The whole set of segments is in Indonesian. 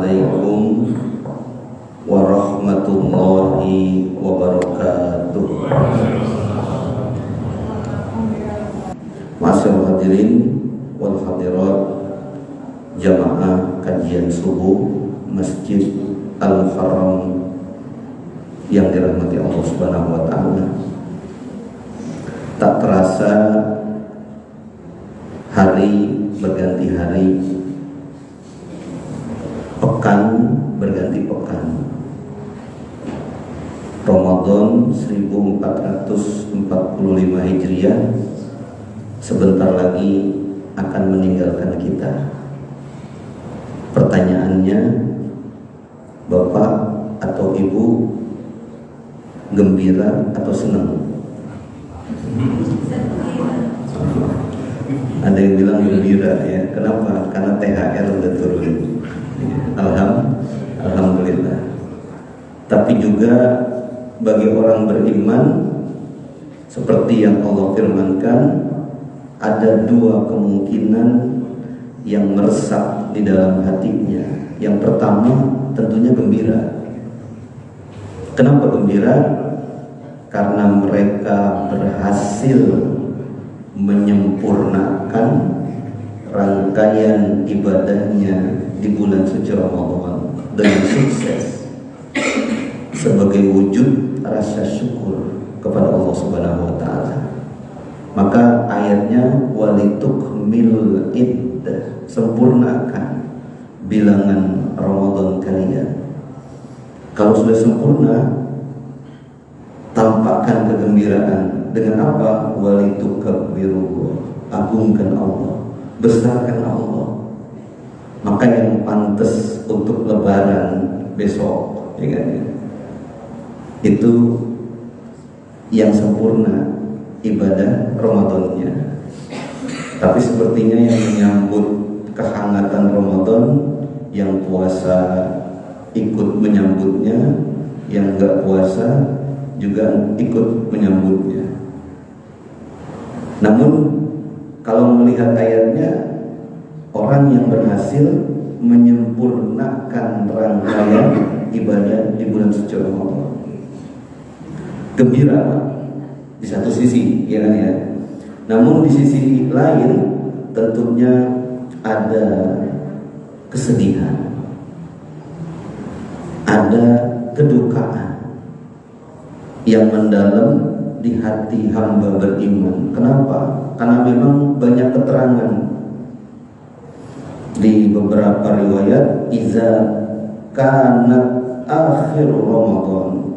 Assalamualaikum warahmatullahi wabarakatuh. Ma'asyiral hadirin wal hadirat jamaah kajian subuh Masjid Al-Muharram yang dirahmati Allah Subhanahu wa taala. Tak terasa hari berganti hari, pekan berganti pekan. Ramadan 1445 Hijriah sebentar lagi akan meninggalkan kita. Pertanyaannya, Bapak atau Ibu gembira atau senang? Ada yang bilang gembira ya. Kenapa? Karena THR udah turun. Alhamdulillah. Tapi juga bagi orang beriman, seperti yang Allah firmankan, ada dua kemungkinan yang meresap di dalam hatinya. Yang pertama tentunya gembira. Kenapa gembira? Karena mereka berhasil menyempurnakan rangkaian ibadahnya di bulan suci Ramadan dengan sukses sebagai wujud rasa syukur kepada Allah Subhanahu wa taala. Maka ayatnya walitukmilul iddah, sempurnakan bilangan Ramadan kalian. Kalau sudah sempurna, tampakkan kegembiraan dengan apa? Walitukabbiru, agungkan Allah, besarkan Allah. Maka yang pantas untuk lebaran besok, ya kan? Itu yang sempurna ibadah Ramadannya. Tapi sepertinya yang menyambut kehangatan Ramadan, yang puasa ikut menyambutnya, yang enggak puasa juga ikut menyambutnya. Namun kalau melihat ayatnya, orang yang berhasil menyempurnakan rangkaian ibadah di bulan suci Ramadan, gembira di satu sisi, ya kan ya. Namun di sisi lain tentunya ada kesedihan, ada kedukaan yang mendalam di hati hamba beriman. Kenapa? Karena memang banyak keterangan di beberapa riwayat, iza kanat akhir Ramadan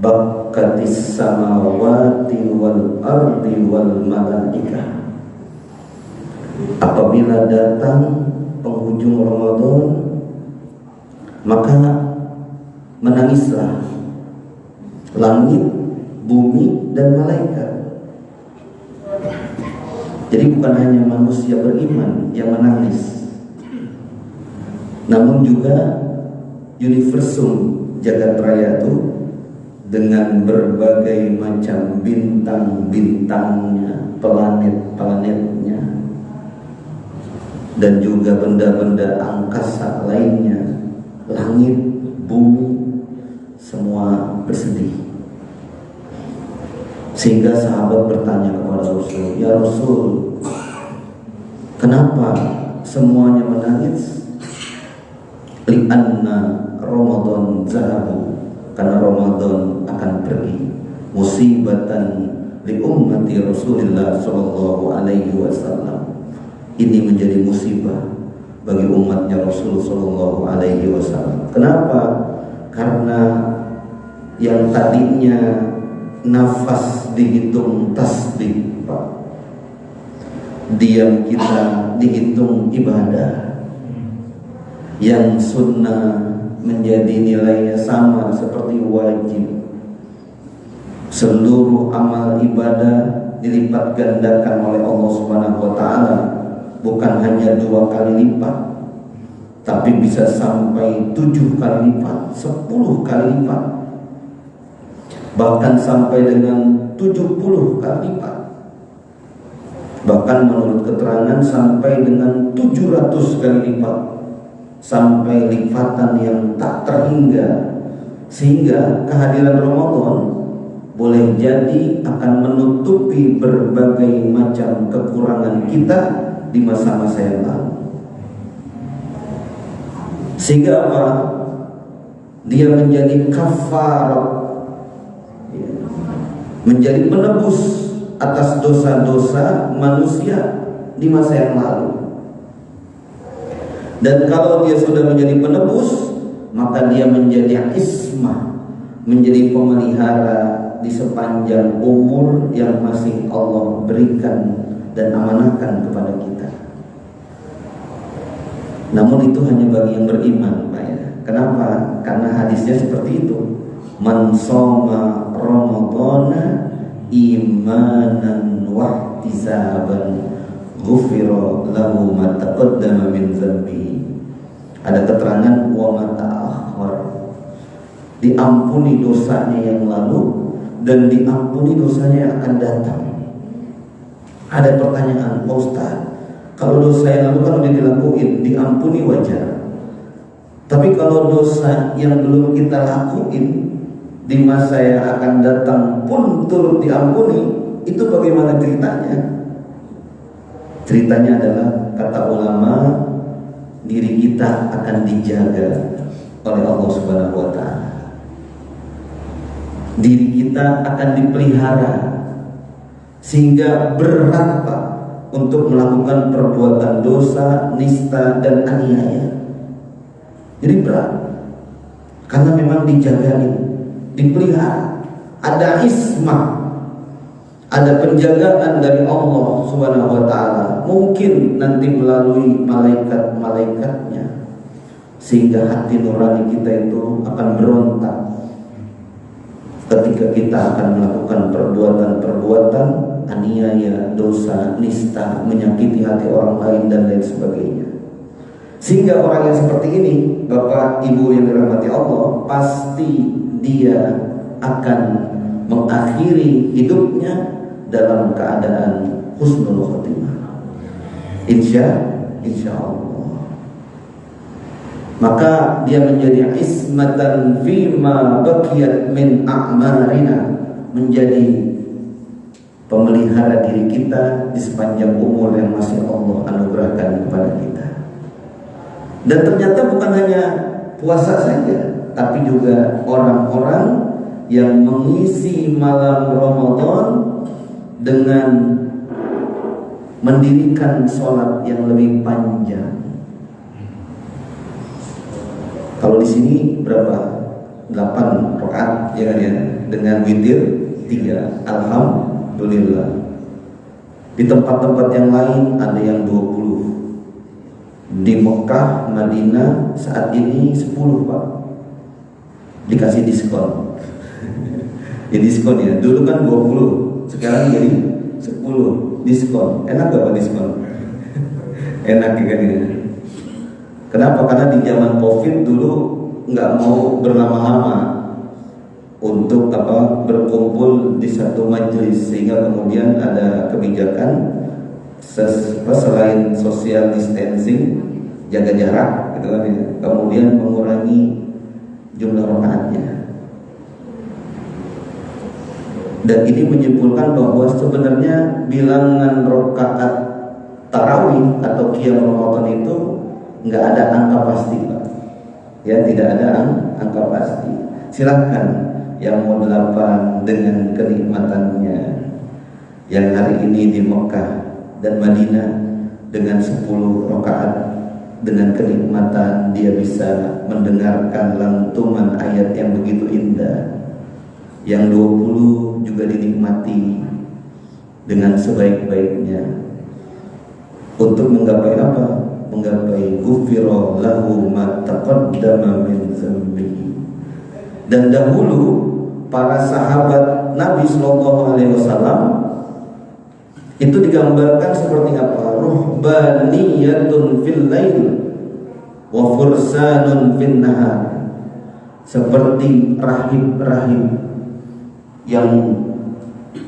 bakatis samawati wal ardi wal malaikah. Apabila datang penghujung Ramadan, maka menangislah langit, bumi, dan malaikat. Jadi bukan hanya manusia beriman yang menangis, namun juga universum jagat raya itu dengan berbagai macam bintang-bintangnya, planet-planetnya, dan juga benda-benda angkasa lainnya, langit, bumi, semua bersedih. Sehingga sahabat bertanya kepada Rasul, ya Rasul, kenapa semuanya menangis? Li'anna Ramadan zahabu, karena Ramadan akan pergi. Musibatan li ummati Rasulullah sallallahu alaihi wasallam, ini menjadi musibah bagi umatnya Rasul sallallahu alaihi wasallam. Kenapa? Karena yang tadinya nafas dihitung tasbih, Pak, diam kita dihitung ibadah, yang sunnah menjadi nilainya sama seperti wajib. Seluruh amal ibadah dilipat gandakan oleh Allah Subhanahu wa taala, bukan hanya 2 kali lipat, tapi bisa sampai 7 kali lipat, 10 kali lipat, bahkan sampai dengan 70 kali lipat. Bahkan menurut keterangan sampai dengan 700 kali lipat sampai lipatan yang tak terhingga, sehingga kehadiran Ramadan boleh jadi akan menutupi berbagai macam kekurangan kita di masa-masa yang lalu. Sehingga apa? Dia menjadi kafarat, menjadi penebus atas dosa-dosa manusia di masa yang lalu. Dan kalau dia sudah menjadi penebus, maka dia menjadi ismah, menjadi pemelihara di sepanjang umur yang masih Allah berikan dan amanahkan kepada kita. Namun itu hanya bagi yang beriman, Pak ya. Kenapa? Karena hadisnya seperti itu. Man shoma ramadhana imanan wahtisaban ghufira lahu ma taqaddama min dzambi. Ada keterangan wa ma ta'akhkhar. Diampuni dosanya yang lalu dan diampuni dosanya yang akan datang. Ada pertanyaan, Pak Ustaz, kalau dosa yang lalu kan udah dilakuin, diampuni wajar. Tapi kalau dosa yang belum kita lakuin di masa yang akan datang pun turut diampuni, itu bagaimana ceritanya? Ceritanya adalah, kata ulama, diri kita akan dijaga oleh Allah Subhanahu wa Ta'ala. Diri kita akan dipelihara sehingga berat, Pak, untuk melakukan perbuatan dosa, nista dan aniaya. Jadi berat karena memang dijaga, dipelihara, ada ismah, ada penjagaan dari Allah Subhanahu wa Ta'ala. Mungkin nanti melalui malaikat-malaikatnya, sehingga hati nurani kita itu akan berontak ketika kita akan melakukan perbuatan-perbuatan aniaya, dosa, nista, menyakiti hati orang lain dan lain sebagainya. Sehingga orang yang seperti ini, Bapak Ibu yang dirahmati Allah, pasti dia akan mengakhiri hidupnya dalam keadaan husnul khotimah. Insya Allah. Maka dia menjadi ismatan fima baqiyat min a'marina, menjadi pemelihara diri kita di sepanjang umur yang masih Allah anugerahkan kepada kita. Dan ternyata bukan hanya puasa saja, tapi juga orang-orang yang mengisi malam Ramadan dengan mendirikan sholat yang lebih panjang. Kalau di sini berapa? 8 rakaat ya kan ya, dengan witir 3. Alhamdulillah. Di tempat-tempat yang lain ada yang 20. Di Mekah, Madinah saat ini 10, Pak. Dikasih diskon. Ya diskon ya. Dulu kan 20, sekarang jadi 10 diskon. Enak gak Pak diskon? Enak ya kan ya. Kenapa? Karena di zaman Covid dulu nggak mau berlama-lama untuk berkumpul di satu majelis, sehingga kemudian ada kebijakan selain social distancing, jaga jarak gitu kan ya, kemudian mengurangi jumlah rakaatnya. Dan ini menyimpulkan bahwa sebenarnya bilangan rakaat tarawih atau qiyam Ramadan itu nggak ada angka pasti, Pak. Ya, tidak ada angka pasti. Silahkan yang mau 8 dengan kenikmatannya, yang hari ini di Mekah dan Madinah dengan 10 rakaat dengan kenikmatan dia bisa mendengarkan lantunan ayat yang begitu indah. Yang 20 juga dinikmati dengan sebaik-baiknya untuk menggapai apa? Menggapai ghufira lahu ma taqaddama min dzambi. Dan dahulu para sahabat Nabi sallallahu alaihi wasallam itu digambarkan seperti apa? Ruhbaniyatun fil lail wa fursanun fin nahar. Seperti rahib-rahib yang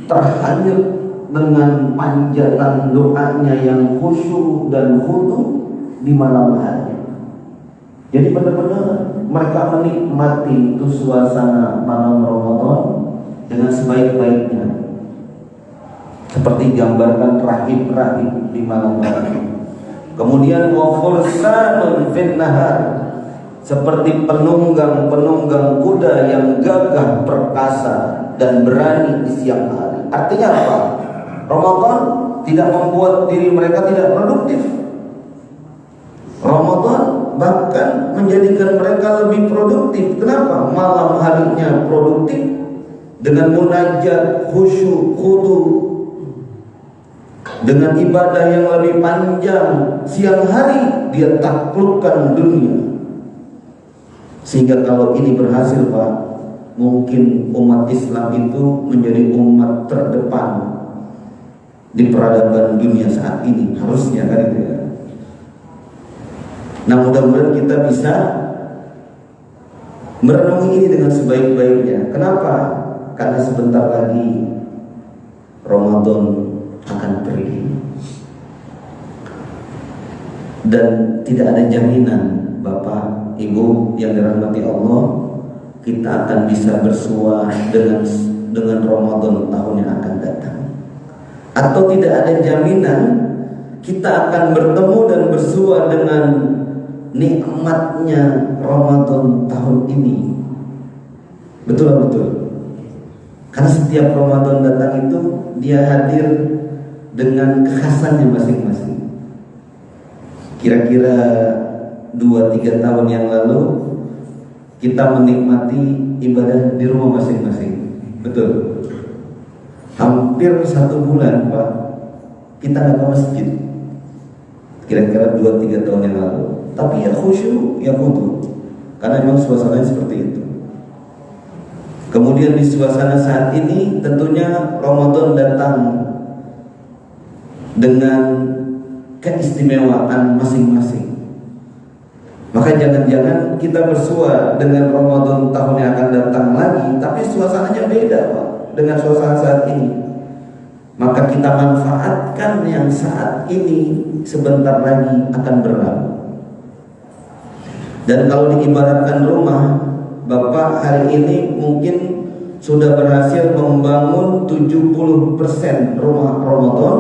terhanyut dengan panjatan doanya yang khusyuk dan khudu di malam hari. Jadi benar-benar mereka menikmati itu suasana malam Ramadan dengan sebaik-baiknya, seperti gambarkan rahib-rahib di malam hari. Kemudian wa fursanun fin nahar, seperti penunggang-penunggang kuda yang gagah perkasa dan berani di siang hari. Artinya apa? Ramadan tidak membuat diri mereka tidak produktif. Ramadan bahkan menjadikan mereka lebih produktif. Kenapa? Malam harinya produktif dengan munajat, khusyuk, khudu, dengan ibadah yang lebih panjang. Siang hari dia taklukkan dunia. Sehingga kalau ini berhasil, Pak, mungkin umat Islam itu menjadi umat terdepan di peradaban dunia saat ini. Harusnya kan itu ya. Nah, mudah-mudahan kita bisa merenungi ini dengan sebaik-baiknya. Kenapa? Karena sebentar lagi Ramadan akan pergi, dan tidak ada jaminan, Bapak, Ibu yang dirahmati Allah, kita akan bisa bersua dengan Ramadan tahun yang akan datang. Atau tidak ada jaminan kita akan bertemu dan bersua dengan nikmatnya Ramadan tahun ini. Betul. Karena setiap Ramadan datang itu dia hadir dengan kekhasannya masing-masing. Kira-kira 2-3 tahun yang lalu kita menikmati ibadah di rumah masing-masing. Betul. Hampir 1 bulan, Pak, kita nggak ke masjid. Kira-kira 2-3 tahun yang lalu. Tapi ya khusyuk, ya khudu. Karena memang suasananya seperti itu. Kemudian di suasana saat ini tentunya Ramadan datang dengan keistimewaan masing-masing. Maka jangan-jangan kita bersua dengan Ramadan tahun yang akan datang lagi, tapi suasananya beda, Pak, dengan suasana saat ini. Maka kita manfaatkan yang saat ini, sebentar lagi akan berlalu. Dan kalau diibaratkan rumah, Bapak hari ini mungkin sudah berhasil membangun 70% rumah Ramadan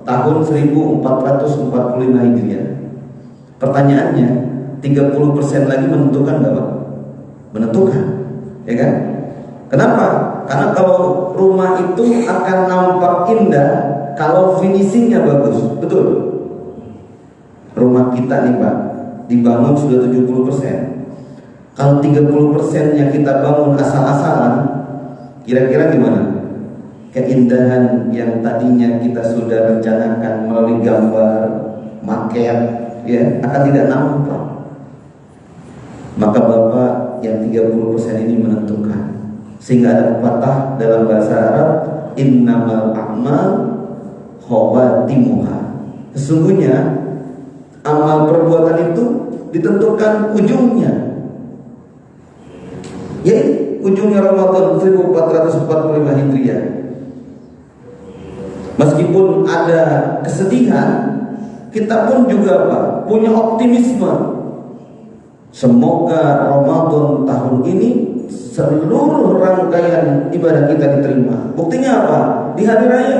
tahun 1445 Hijriah. Pertanyaannya, 30% lagi menentukan nggak, Pak? Menentukan, ya kan? Kenapa? Karena kalau rumah itu akan nampak indah kalau finishingnya bagus, betul? Rumah kita nih, Pak, dibangun sudah 70%. Kalau 30%-nya kita bangun asal-asalan, kira-kira gimana? Keindahan yang tadinya kita sudah rencanakan melalui gambar, maket, ya, akan tidak nampak. Maka Bapak, yang 30% ini menentukan. Sehingga ada pepatah dalam bahasa Arab, innamal a'mal khawatimuha. Sesungguhnya amal perbuatan itu ditentukan ujungnya. Ya, ujungnya Ramadan 1445 Hijriah. Meskipun ada kesedihan, kita pun juga, Pak, punya optimisme. Semoga Ramadan tahun ini seluruh rangkaian ibadah kita diterima. Buktinya apa? Di hari raya,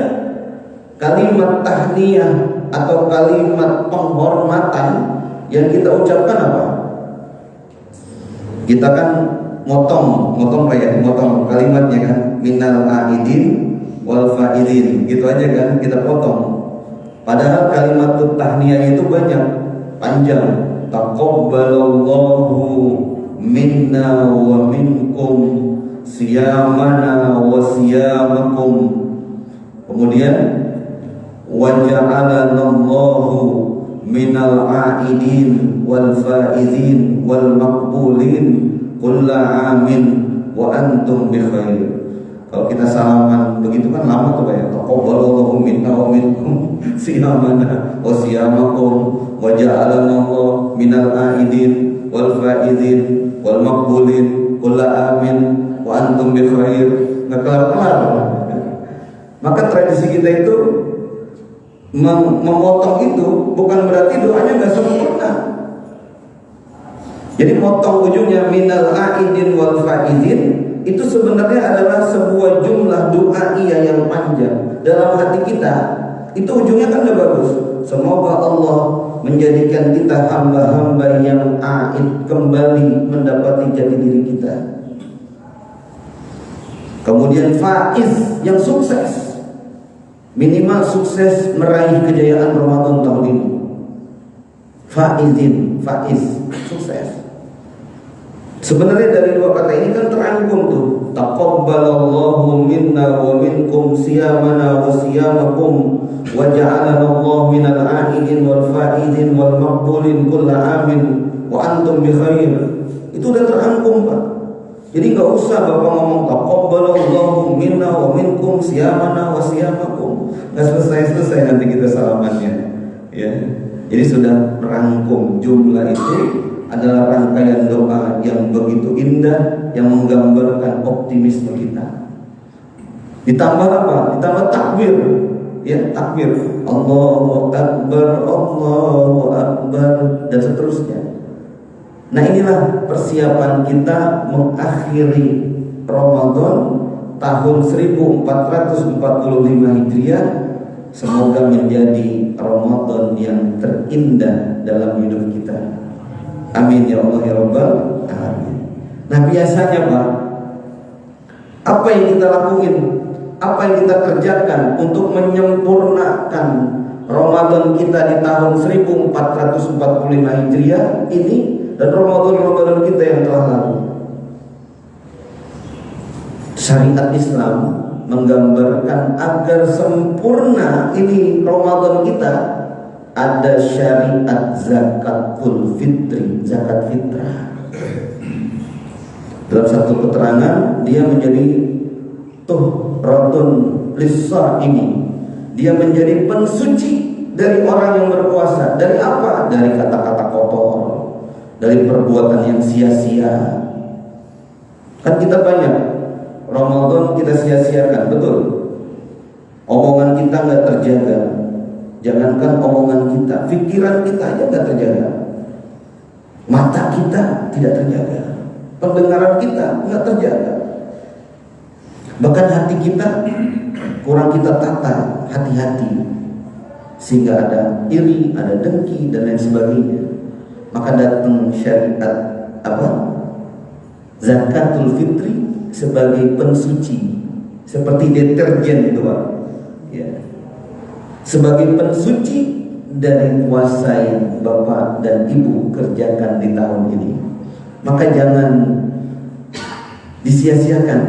kalimat tahniyah atau kalimat penghormatan yang kita ucapkan apa? Kita kan motong kalimatnya kan, minal aidin wal faidin, gitu aja kan kita potong. Padahal kalimat tahniyah itu banyak, panjang. Taqabbalallahu minna wa minkum siyamana wa siyamakum. Kemudian waja'alanallahu minal aidin wal faizin wal maqbulin kulla amin wa antum bi khair. Kalau kita salaman begitu kan lama tuh, ya. Taqabbalallahu minna wa minkum siyamana wa siyamakum wa ja'alanallahu minal aidin wal faizin wal maqbulin kulla amin wa antum bi khair. Nggak kelar-kelar. Maka tradisi kita itu memotong itu bukan berarti doanya nggak sempurna. Jadi motong ujungnya minal aidin wal faizin itu sebenarnya adalah sebuah jumlah du'aiyah yang panjang dalam hati kita. Itu ujungnya kan udah bagus. Semoga Allah menjadikan kita hamba-hamba yang aid, kembali mendapati jati diri kita. Kemudian faiz, yang sukses, minimal sukses meraih kejayaan Ramadan tahun ini. Faizin, faiz, sukses. Sebenarnya dari dua kata ini kan terangkum tuh. Taqabbalallahu minna wa minkum siyamana wa siyamakum wa ja'alana Allah minal a'idin wal faizin wal maqbulin kulla amin wa antum bi khair. Itu udah terangkum, Pak. Jadi enggak usah Bapak ngomong taqabbalallahu minna wa minkum siyamana wa siyamakum. Enggak selesai-selesai nanti kita salamannya. Ya. Jadi sudah merangkum jumlah itu adalah rangkaian doa yang begitu indah yang menggambarkan optimisme kita. Ditambah apa? Ditambah takbir. Ya, takbir. Allahu Akbar, Allahu Akbar, dan seterusnya. Nah, inilah persiapan kita mengakhiri Ramadan tahun 1445 Hijriah. Semoga menjadi Ramadan yang terindah dalam hidup kita. Amin ya Allah ya Rabbal alamin. Nah, biasanya Pak, apa yang kita lakuin, apa yang kita kerjakan untuk menyempurnakan Ramadan kita di tahun 1445 Hijriah ini dan Ramadan kita yang telah lalu? Syariat Islam menggambarkan agar sempurna ini Ramadan kita, ada syariat zakatul fitri, zakat fitrah. Dalam satu keterangan dia menjadi tuhratun lis-shaimi, dia menjadi pensuci dari orang yang berpuasa. Dari apa? Dari kata-kata kotor, dari perbuatan yang sia-sia. Kan kita banyak Ramadan kita sia-siakan, betul. Omongan kita nggak terjaga. Jangankan omongan kita, pikiran kita aja nggak terjaga. Mata kita tidak terjaga, pendengaran kita nggak terjaga. Bahkan hati kita kurang kita tata, hati-hati, sehingga ada iri, ada dengki dan lain sebagainya. Maka datang syariat apa? Zakatul fitri sebagai pensuci, seperti deterjen itu, Pak. Ya. Sebagai pensuci dari puasa yang Bapak dan Ibu kerjakan di tahun ini. Maka jangan disia-siakan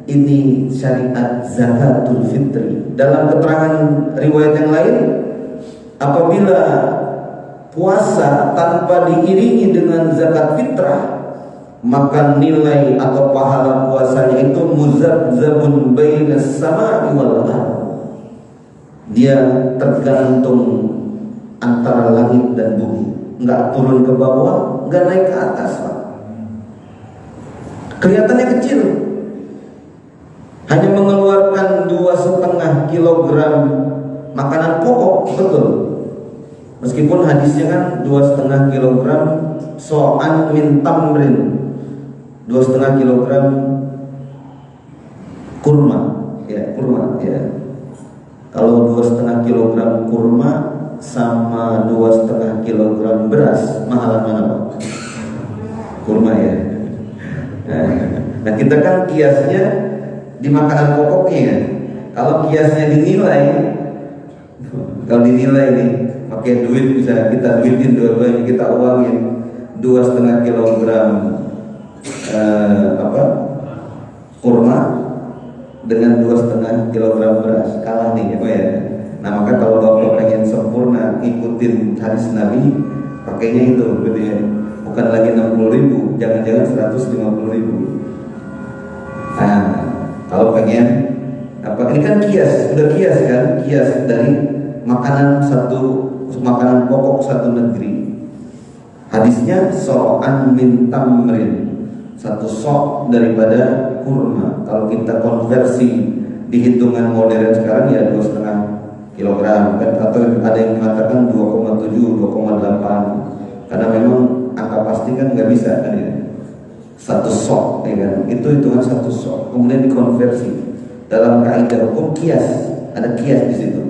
ini syariat zakatul fitri. Dalam keterangan riwayat yang lain, apabila puasa tanpa diiringi dengan zakat fitrah, maka nilai atau pahala puasanya itu muzabzabun bainas sama'i wal ardh. Dia tergantung antara langit dan bumi, nggak turun ke bawah, nggak naik ke atas, Pak. Kelihatannya kecil, hanya mengeluarkan 2,5 kilogram makanan pokok, betul. Meskipun hadisnya kan 2,5 kilogram so'an min tamrin, 2,5 kilogram kurma, ya kurma, ya. Kalau 2,5 kilogram kurma sama 2,5 kilogram beras, mahalan mana, Pak? Kurma, ya. Nah, kita kan kiasnya di makanan pokoknya, ya. Kalau kiasnya dinilai, kalau dinilai nih, pakai duit bisa kita duitin dua-duanya, kita uangin 2,5 kilogram kurma dengan 2,5 kilogram beras, kalah nih, apa ya? Nah, maka kalau Bapak pengen sempurna ikutin hadis Nabi, pakainya itu, gitu ya. Bukan lagi 60.000, jangan-jangan 150.000. Nah, kalau pengen apa? Ini kan kias, udah kias kan? Kias dari makanan pokok satu negeri. Hadisnya so'an min tamrin, satu sok daripada kurma. Kalau kita konversi di hitungan modern sekarang ya 2,5 kilogram kan? Atau ada yang mengatakan 2,7, 2,8, karena memang angka pasti kan nggak bisa kan ya. Satu sok, ya kan? Itu hitungan satu sok. Kemudian dikonversi dalam kaidah hukum kias, ada kias di situ.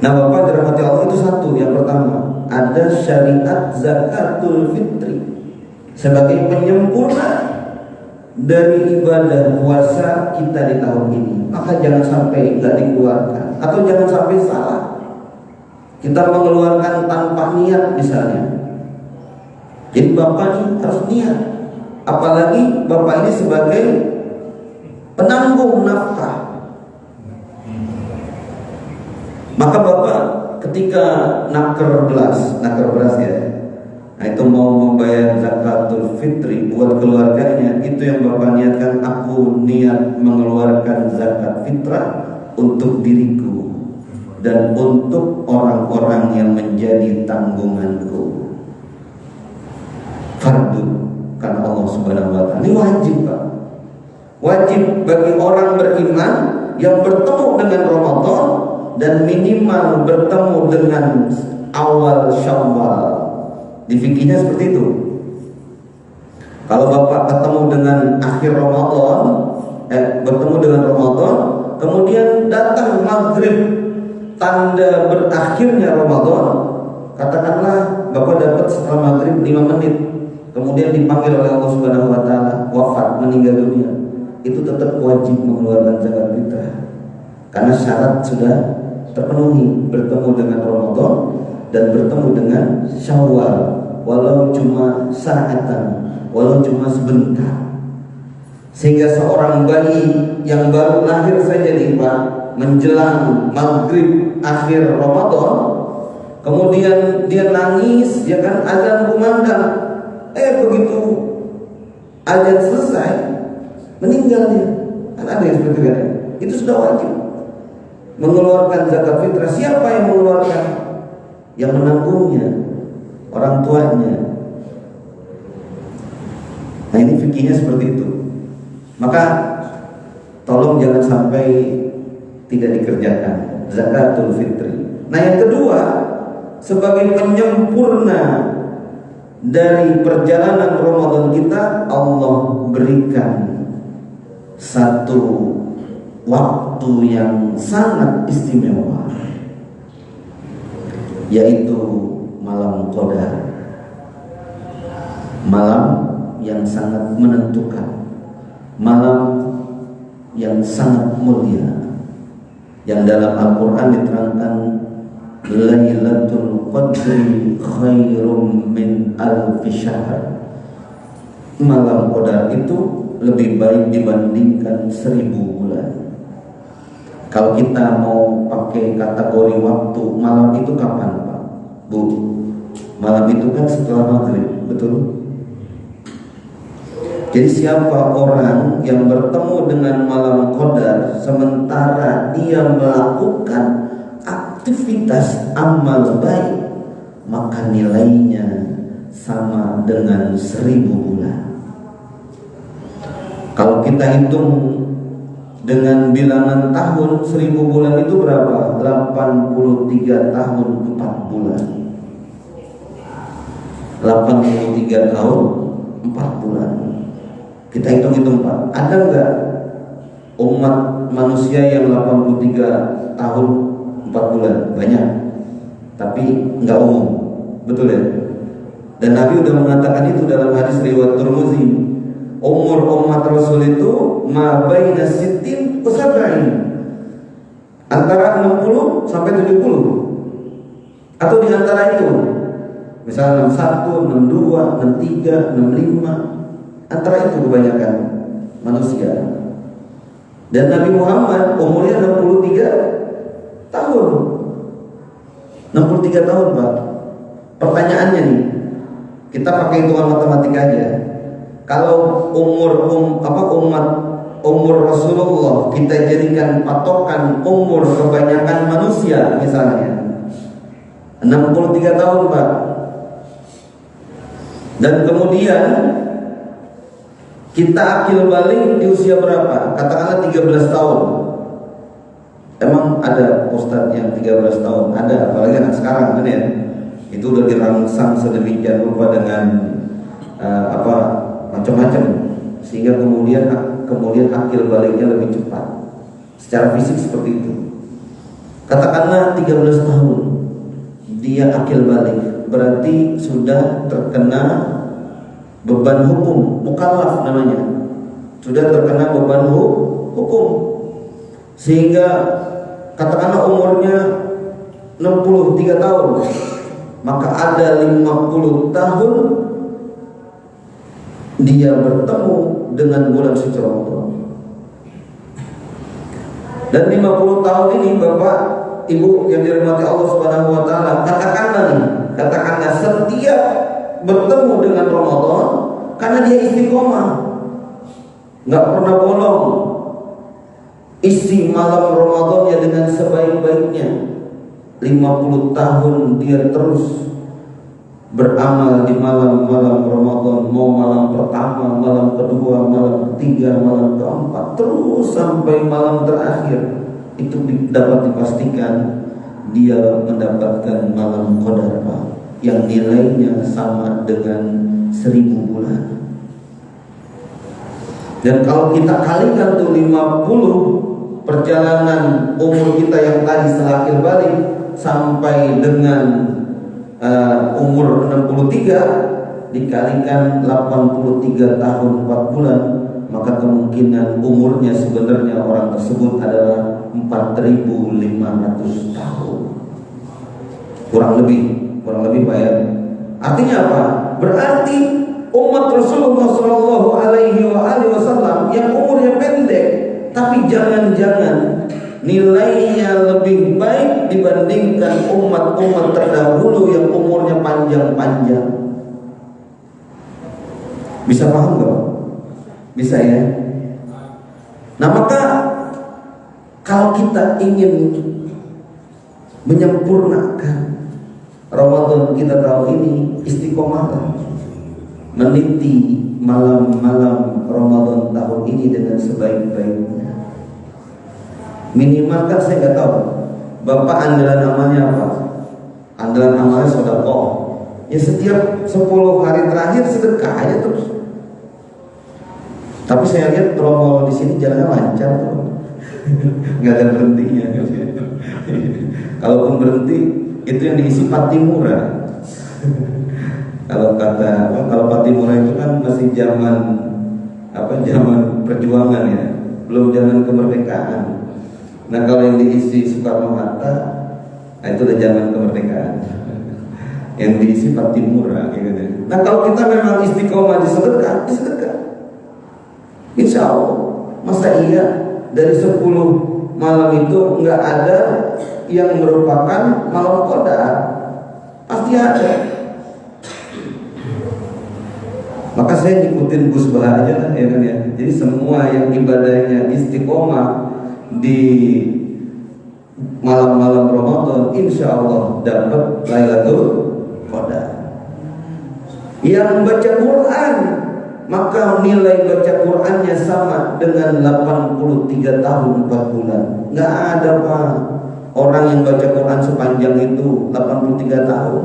Nah, Bapak dirahmati Allah, itu satu. Yang pertama, ada syariat zakatul fitri sebagai penyempurna dari ibadah puasa kita di tahun ini. Maka jangan sampai nggak dikeluarkan, atau jangan sampai salah. Kita mengeluarkan tanpa niat misalnya. Jadi Bapak ini harus niat. Apalagi Bapak ini sebagai penanggung nafkah. Maka Bapak ketika naker beras ya, nah itu mau membayar zakatul fitri buat keluarganya, itu yang Bapak niatkan, aku niat mengeluarkan zakat fitrah untuk diriku dan untuk orang-orang yang menjadi tanggunganku. Fardu karena Allah Subhanahu wa taala. Ini wajib, Pak. Wajib bagi orang beriman yang bertemu dengan Ramadan dan minimal bertemu dengan awal Syawal. Di fikihnya seperti itu. Kalau Bapak ketemu dengan akhir Ramadan, bertemu dengan Ramadan, kemudian datang maghrib, tanda berakhirnya Ramadan, katakanlah Bapak dapat setelah maghrib 5 menit, kemudian dipanggil oleh Allah Subhanahu wa taala, wafat, meninggal dunia, itu tetap wajib mengeluarkan zakat fitrah. Karena syarat sudah terpenuhi, bertemu dengan Ramadan dan bertemu dengan Syawal, walau cuma saatan, walau cuma sebentar. Sehingga seorang bayi yang baru lahir saja nih Pak, menjelang maghrib akhir Ramadan, kemudian dia nangis, ya kan, azan kumandang, begitu azan selesai meninggal dia. Kan ada yang seperti itu. Itu sudah wajib mengeluarkan zakat fitrah. Siapa yang mengeluarkan? Yang menanggungnya, orang tuanya. Nah, ini fikihnya seperti itu. Maka tolong jangan sampai tidak dikerjakan zakatul fitri. Nah, yang kedua, sebagai penyempurna dari perjalanan Ramadan kita, Allah berikan satu waktu yang sangat istimewa, yaitu malam Qadar. Malam yang sangat menentukan, malam yang sangat mulia, yang dalam Al-Quran diterangkan Lailatul Qadri khairum min alfi syahr. Malam Qadar itu lebih baik dibandingkan 1000 bulan. Kalau kita mau pakai kategori waktu, malam itu kapan Pak? Bu, malam itu kan setelah maghrib, betul? Jadi siapa orang yang bertemu dengan malam Qadar sementara dia melakukan aktivitas amal baik, maka nilainya sama dengan 1000 bulan. Kalau kita hitung dengan bilangan tahun, 1000 bulan itu berapa? 83 tahun 4 bulan. 83 tahun 4 bulan. Kita hitung-hitung Pak, ada enggak umat manusia yang 83 tahun 4 bulan? Banyak, tapi enggak umum, betul ya? Dan Nabi sudah mengatakan itu dalam hadis riwayat Tirmidzi, umur umat Rasul itu ma baina sittin wa sab'in, antara 60 sampai 70, atau di antara itu, misalnya 61, 62, 63, 65, antara itu kebanyakan manusia. Dan Nabi Muhammad umurnya 63 tahun. 63 tahun Pak. Pertanyaannya nih, kita pakai hitungan matematika aja. Kalau umur Rasulullah kita jadikan patokan umur kebanyakan manusia, misalnya 63 tahun Pak. Dan kemudian kita akil balik di usia berapa? Katakanlah 13 tahun. Emang ada ustadz yang 13 tahun? Ada, apalagi anak sekarang kan ya. Itu udah dirangsang sedemikian rupa dengan macam-macam, sehingga kemudian akil baliknya lebih cepat. Secara fisik seperti itu. Katakanlah 13 tahun dia akil balik, berarti sudah terkena beban hukum, mukallaf namanya. Sudah terkena beban hukum. Sehingga katakanlah umurnya 63 tahun, maka ada 50 tahun dia bertemu dengan bulan suci Ramadan. Dan 50 tahun ini Bapak Ibu yang dirahmati Allah Subhanahu wa taala, katakanlah setiap bertemu dengan Ramadan, karena dia istiqomah, nggak pernah bolong, isi malam Ramadannya dengan sebaik-baiknya. 50 tahun dia terus beramal di malam-malam Ramadan, mau malam pertama, malam kedua, malam ketiga, malam keempat, terus sampai malam terakhir. Itu dapat dipastikan dia mendapatkan malam qadar yang nilainya sama dengan 1000 bulan. Dan kalau kita kalikan tuh 50 perjalanan umur kita yang tadi setelah akhir balik sampai dengan umur 63 dikalikan 83 tahun 4 bulan, maka kemungkinan umurnya sebenarnya orang tersebut adalah 4.500 tahun. Kurang lebih Pak ya. Artinya apa? Berarti umat Rasulullah Shallallahu Alaihi Wasallam yang umurnya pendek, tapi jangan-jangan nilainya lebih baik dibandingkan umat-umat terdahulu yang umurnya panjang-panjang. Bisa paham gak? Bisa ya? Nah maka kalau kita ingin menyempurnakan Ramadan kita tahun ini, istiqomahlah meniti malam-malam Ramadan tahun ini dengan sebaik-baiknya. Minimal kan saya nggak tahu Bapak andalan amalnya apa? Andalan amalnya sedekah. Ya setiap 10 hari terakhir sedekah aja terus. Tapi saya lihat tromol di sini jalannya lancar tuh. Nggak ada berhentinya. Kalaupun berhenti itu yang diisi Patimura. Kalau Patimura itu kan masih zaman perjuangan ya, belum zaman kemerdekaan. Nah kalau yang diisi Soekarno Hatta, nah itu udah zaman kemerdekaan. Yang diisi Patimura gitu. Nah kalau kita memang istiqomah di sedekah, insya Allah. Masa iya dari 10 malam itu nggak ada yang merupakan malam qadar? Pasti ada. Maka saya ngikutin Gus Bah aja lah ya kan ya. Jadi semua yang ibadahnya istiqomah di malam-malam Ramadan, insya Allah dapat Lailatul Qadar. Yang baca Quran, maka nilai baca Qurannya sama dengan 83 tahun 4 bulan. Nggak ada Pak orang yang baca Quran sepanjang itu 83 tahun.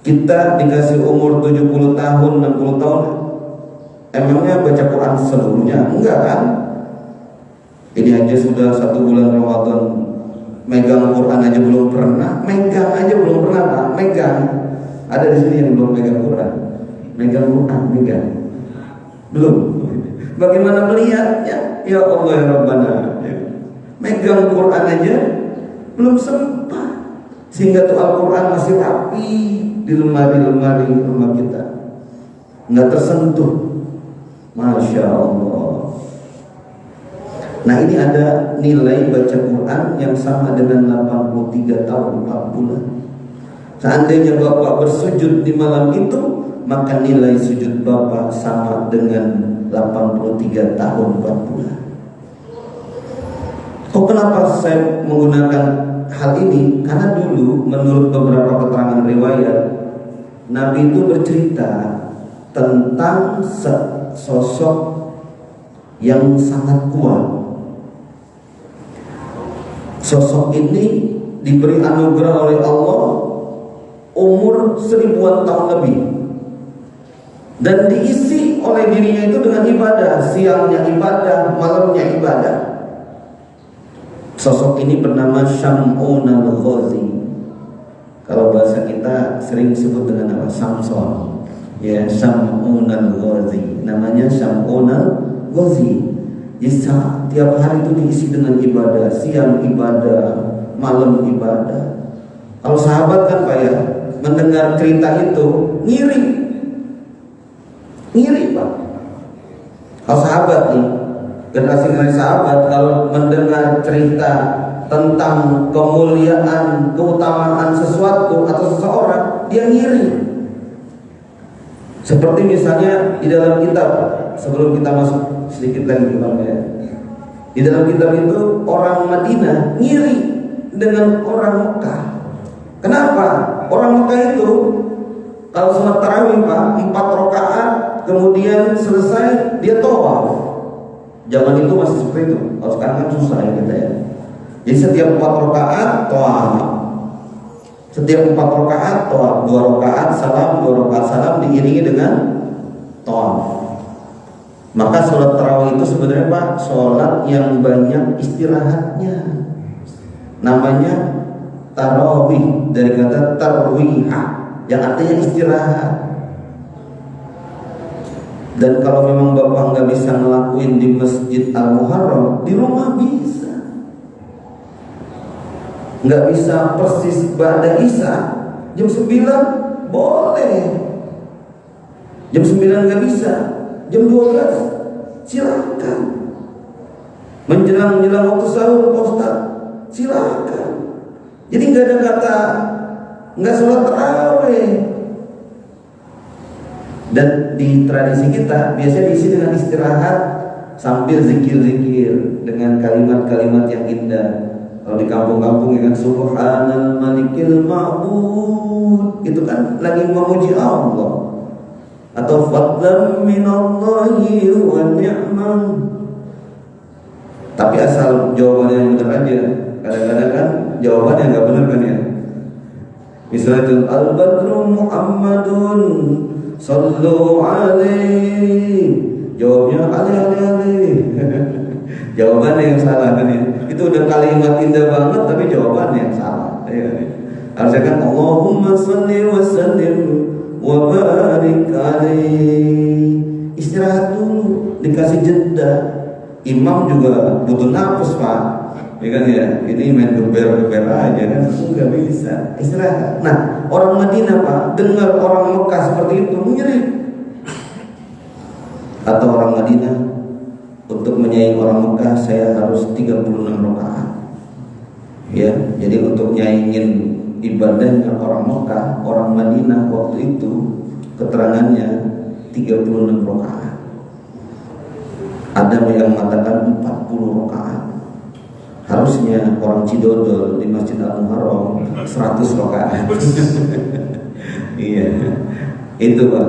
Kita dikasih umur 70 tahun, 60 tahun, emangnya baca Quran seluruhnya? Enggak kan? Ini aja sudah 1 bulan Ramadan, megang Quran aja belum pernah. Pak. Megang. Ada di sini yang belum megang Quran. Megang Quran, belum. Bagaimana melihatnya? Ya Allah ya Rabbana. Megang Quran aja belum sempat. Sehingga tuh Al-Quran masih rapi di lemari-lemari rumah kita, nggak tersentuh. Masya Allah. Nah ini ada nilai baca Quran yang sama dengan 83 tahun 4 bulan. Seandainya Bapak bersujud di malam itu, maka nilai sujud Bapak sama dengan 83 tahun 4 bulan. Kok kenapa saya menggunakan hal ini? Karena dulu menurut beberapa keterangan riwayat, Nabi itu bercerita tentang sosok yang sangat kuat. Sosok ini diberi anugerah oleh Allah umur 1000-an tahun lebih, dan diisi oleh dirinya itu dengan ibadah, siangnya ibadah, malamnya ibadah. Sosok ini bernama Syam'un al-Ghazi. Kalau bahasa kita sering disebut dengan apa? Samson. Ya, Syam'un al-Ghazi. Namanya Syam'un al-Ghazi. Jadi tiap hari itu diisi dengan ibadah, siang ibadah, malam ibadah. Kalau sahabat kan Pak ya, mendengar cerita itu ngiri Pak. Kalau sahabat nih, generasi sahabat kalau mendengar cerita tentang kemuliaan, keutamaan sesuatu atau seseorang, dia ngiri. Seperti misalnya di dalam kitab, sebelum kita masuk sedikit lagi ya, di dalam kitab itu orang Madinah ngiri dengan orang Mekah. Kenapa? Orang Mekah itu kalau sholat tarawih Pak, 4 rakaat, kemudian selesai dia tawaf. Zaman itu masih seperti itu. Kalau sekarang kan susah ya kita ya. Jadi setiap 4 rakaat tawaf. Setiap 4 rakaat tawaf, 2 rakaat salam, 2 rakaat salam diiringi dengan tawaf. Maka sholat tarawih itu sebenarnya Pak, sholat yang banyak istirahatnya. Namanya tarawih, dari kata tarwihah, yang artinya istirahat. Dan kalau memang Bapak nggak bisa ngelakuin di Masjid Al-Muharram, di rumah bisa. Nggak bisa persis ba'da Isya jam 9 boleh, jam 9 nggak bisa, jam 12 silakan. Menjelang waktu sahur Pak Ustaz, silakan. Jadi nggak ada kata nggak sholat tarawih. Dan di tradisi kita biasanya diisi dengan istirahat sambil zikir-zikir dengan kalimat-kalimat yang indah. Kalau di kampung-kampung ya kan, Subhanal Malikil Ma'bud, itu kan lagi memuji Allah. Atau fadlan minallahi wa ni'man. Tapi asal jawabannya yang benar aja. Kadang-kadang kan jawabannya nggak benar kan ya. Misalnya itu Al-Badru Muhammadun Sallu alaihi, jawabnya alih. Jawabannya yang salah kan ya. Itu udah kalimat indah banget tapi jawabannya yang salah ya. Harusnya kan Allahumma salli wa sallim wa barik alaihi. Istirahat dulu, dikasih jeda. Imam juga butuh nafas Pak, ya kan ya. Ini main geber-geber aja kan, nggak bisa istirahat. Nah, orang Madinah Pak dengar orang Mekah seperti itu ngiri. Atau orang Madinah, untuk menyaingi orang Mekah saya harus 36 rakaat. Ya, jadi untuk nyaingin ibadahnya orang Mekah, orang Madinah waktu itu keterangannya 36 rakaat. Ada yang mengatakan 40 rakaat. Harusnya orang Cidodol di Masjid Al-Muharram 100 rakaat. Iya, itu Pak.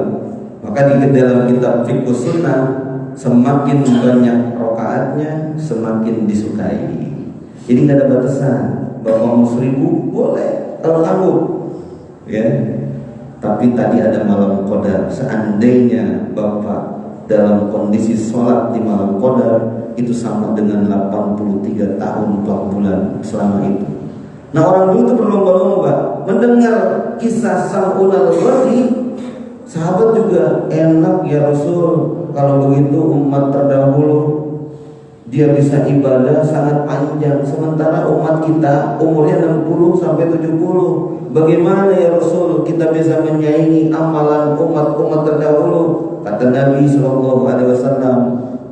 Maka di dalam kitab Fiqh Sunnah, semakin banyak rakaatnya semakin disukai. Jadi nggak ada batasan. Bapak mau 1000 boleh kalau sanggup, ya. Tapi tadi ada malam qadar. Seandainya Bapak dalam kondisi sholat di malam qadar, itu sama dengan 83 tahun 4 bulan selama itu. Nah, orang dulu itu berlomba-lomba mendengar kisah Syam'un al-Ghazi. Sahabat juga enak ya Rasul, kalau begitu umat terdahulu dia bisa ibadah sangat panjang, sementara umat kita umurnya 60 sampai 70. Bagaimana ya Rasul kita bisa menyaingi amalan umat terdahulu? Kata Nabi SAW,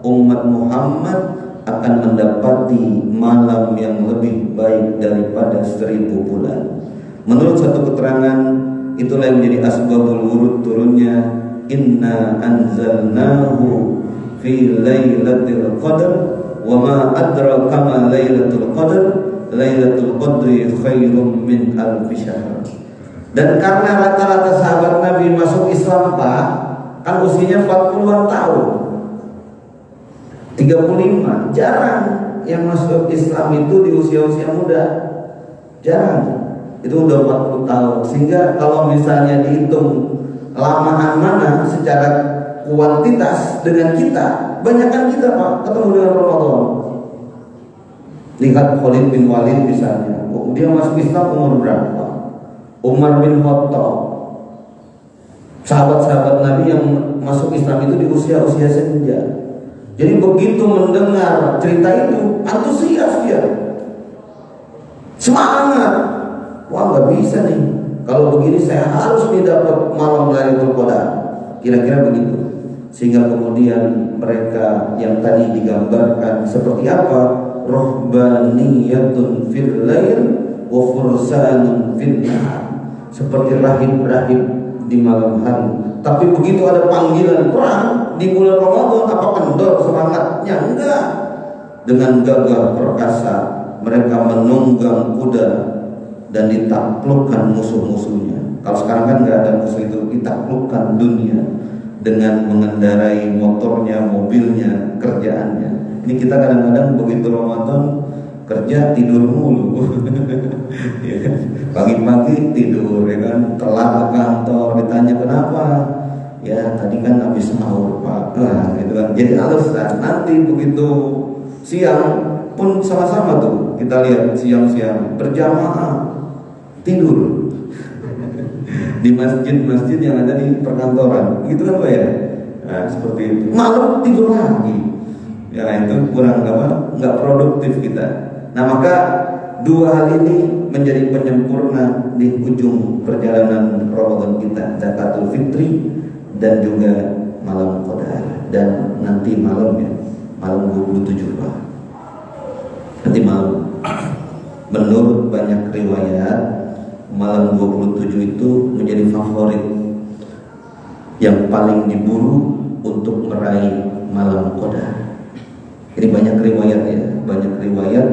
umat Muhammad akan mendapati malam yang lebih baik daripada 1000 bulan. Menurut satu keterangan, itulah yang menjadi asbabul wurud turunnya inna anzalnahu fi lailatul qadar wa ma adraka ma lailatul qadar lailatul qadri khairum min alfi syahr. Dan karena rata-rata sahabat Nabi masuk Islam Pak, kan usianya 40-an tahun, 35, jarang yang masuk Islam itu di usia-usia muda, jarang. itu udah 40 tahun. Sehingga kalau misalnya dihitung lamaan mana secara kuantitas dengan kita, banyakkan kita Pak ketemu dengan Ramadan. Lihat Khalid bin Walid misalnya, dia masuk Islam umur berapa? Umar bin Khattab, sahabat-sahabat Nabi yang masuk Islam itu di usia-usia senja. Jadi begitu mendengar cerita itu, antusias dia, semangat. Wah, nggak bisa nih, kalau begini saya harus nih dapat malam Lailatul Qadar. Kira-kira begitu. Sehingga kemudian mereka yang tadi digambarkan seperti apa? Rohbaniyatun fil lail wa fursanun fil nahar, seperti rahib-rahib di malam hari. Tapi begitu ada panggilan perang di bulan Ramadan, apa kendor semangatnya? Enggak. Dengan gagah perkasa mereka menunggang kuda dan ditaklukkan musuh-musuhnya. Kalau sekarang kan nggak ada musuh itu, ditaklukkan dunia dengan mengendarai motornya, mobilnya, kerjaannya. Ini kita kadang-kadang begitu Ramadan kerja tidur mulu. Ya, pagi-pagi tidur, ya kan, telat ke kantor, ditanya kenapa? Ya tadi kan habis sahur Pak. Nah, gitu kan. Jadi alasan. Nanti begitu siang pun sama-sama tuh kita lihat siang-siang berjamaah tidur di masjid-masjid yang ada di perkantoran, gitu kan Pak ya? Nah, seperti itu. Malam tidur lagi. Ya itu kurang apa? Nggak produktif kita. Nah maka dua hal ini menjadi penyempurna di ujung perjalanan Ramadan kita, Zakatul Fitri dan juga malam Qadar. Dan nanti malam ya, malam 27 Pak. Nanti malam, menurut banyak riwayat, malam 27 itu menjadi favorit yang paling diburu untuk meraih malam Qadar. Ini banyak riwayat ya, banyak riwayat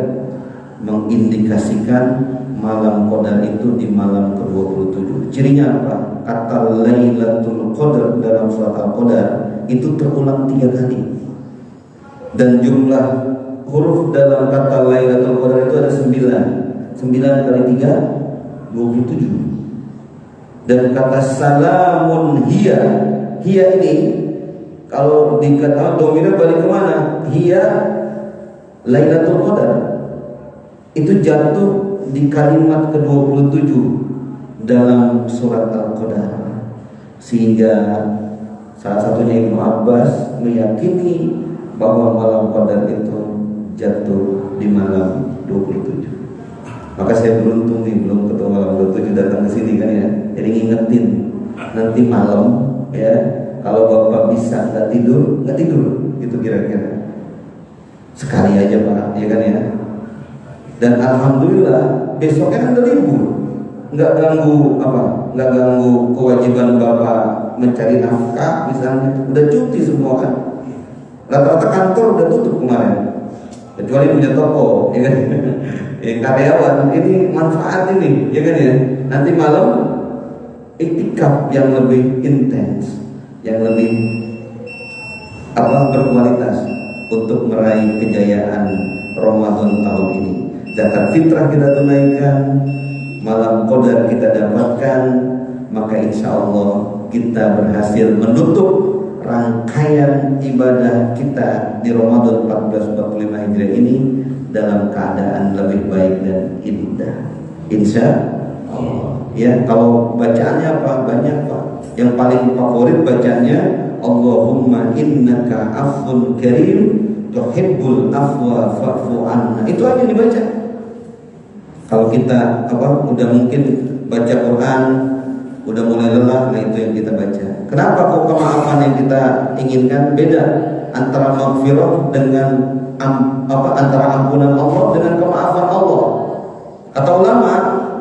mengindikasikan malam Qadar itu di malam ke-27. Cirinya apa? Kata Lailatul Qadar dalam surat Al-Qadar itu terulang 3 kali. Dan jumlah huruf dalam kata Lailatul Qadar itu ada 9. 9 kali 3 27. Dan kata salamun hiya, hiya ini kalau dikatakan domino balik kemana? Hiya Lailatul Qadar. Itu jatuh di kalimat ke-27 dalam surat Al-Qadar. Sehingga salah satunya Ibnu Abbas meyakini bahwa malam Qadar itu jatuh di malam 27. Maka saya beruntung nih belum ketemu malam 27 datang ke sini kan ya. Jadi ngingetin nanti malam ya. Kalau Bapak bisa nggak tidur gitu kira-kira. Sekali aja Pak, ya kan ya. Dan alhamdulillah besoknya kan udah libur, nggak ganggu apa, nggak ganggu kewajiban Bapak mencari nafkah misalnya. Udah cuti semua kan. Rata-rata kantor udah tutup kemarin, kecuali punya toko, ya kan. Karyawan ini manfaat ini, ya kan ya. Nanti malam iktikaf yang lebih intens, yang lebih berkualitas untuk meraih kejayaan Ramadan tahun ini. Zakat fitrah kita tunaikan, malam Qadar kita dapatkan, maka insya Allah kita berhasil menutup rangkaian ibadah kita di Ramadan 1445 Hijriah ini dalam keadaan lebih baik dan indah. Insya Allah. Ya, kalau bacaannya apa? Banyak Pak. Yang paling favorit bacanya Allahumma innaka afun karim tuhibbul afwa fa'fu anna. Itu aja dibaca. Kalau kita udah mungkin baca Quran udah mulai lelah, nah itu yang kita baca. Kenapa kok kemaafan yang kita inginkan beda antara maghfirah dengan antara ampunan Allah dengan kemaafan Allah? Kata ulama,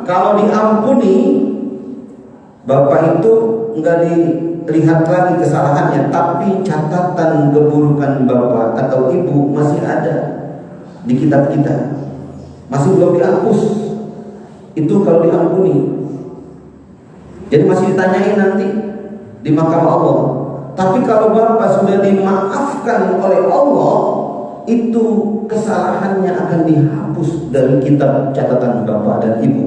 kalau diampuni Bapak itu enggak dilihat lagi kesalahannya, tapi catatan keburukan Bapak atau Ibu masih ada di kitab kita, masih belum dihapus. Itu kalau diampuni. Jadi masih ditanyain nanti di mahkamah Allah. Tapi kalau Bapak sudah dimaafkan oleh Allah, itu kesalahannya akan dihapus dari kitab catatan Bapak dan Ibu.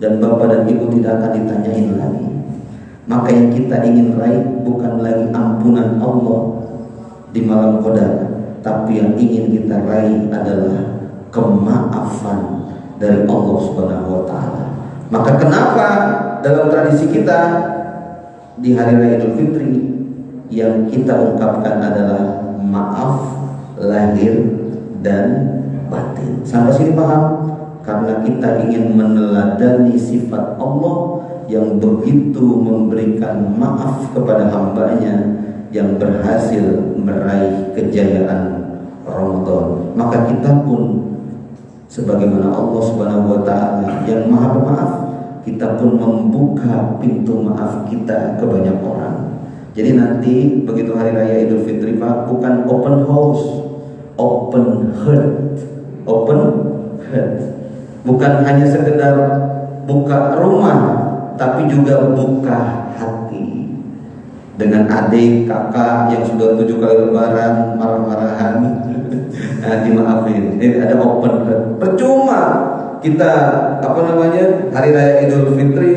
dan bapak dan ibu tidak akan ditanyain lagi. Maka yang kita ingin raih bukan lagi ampunan Allah di malam qadar, tapi yang ingin kita raih adalah kemaafan dari Allah Subhanahu wa taala. Maka kenapa dalam tradisi kita di hari raya Idul Fitri yang kita ungkapkan adalah maaf lahir dan batin. Sampai sini paham? Karena kita ingin meneladani sifat Allah yang begitu memberikan maaf kepada hambanya yang berhasil meraih kejayaan Ramadan. Maka kita pun sebagaimana Allah Subhanahu wa taala yang Maha Pemaaf, kita pun membuka pintu maaf kita ke banyak orang. Jadi nanti begitu hari raya Idul Fitri Pak, bukan open house, open heart. Open heart. Bukan hanya sekedar buka rumah, tapi juga buka hati. Dengan adik, kakak yang sudah 7 kali lebaran marah-marahan, nah, dimaafin. Ada open heart. Percuma kita hari raya Idul Fitri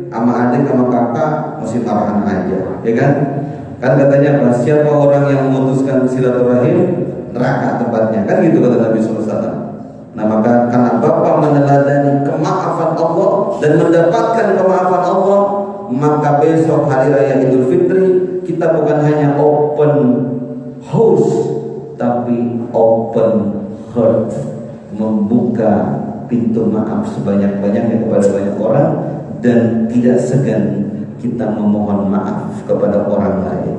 sama adik sama kakak masih marahan aja, ya kan? Kan katanya apa? Siapa orang yang memutuskan silaturahim, neraka tempatnya, kan gitu kata Nabi SAW. Nah maka karena Bapak meneladani kemaafan Allah dan mendapatkan kemaafan Allah, maka besok hari raya Idul Fitri kita bukan hanya open house, tapi open heart, membuka pintu maaf sebanyak-banyaknya kepada banyak orang dan tidak segan kita memohon maaf kepada orang lain.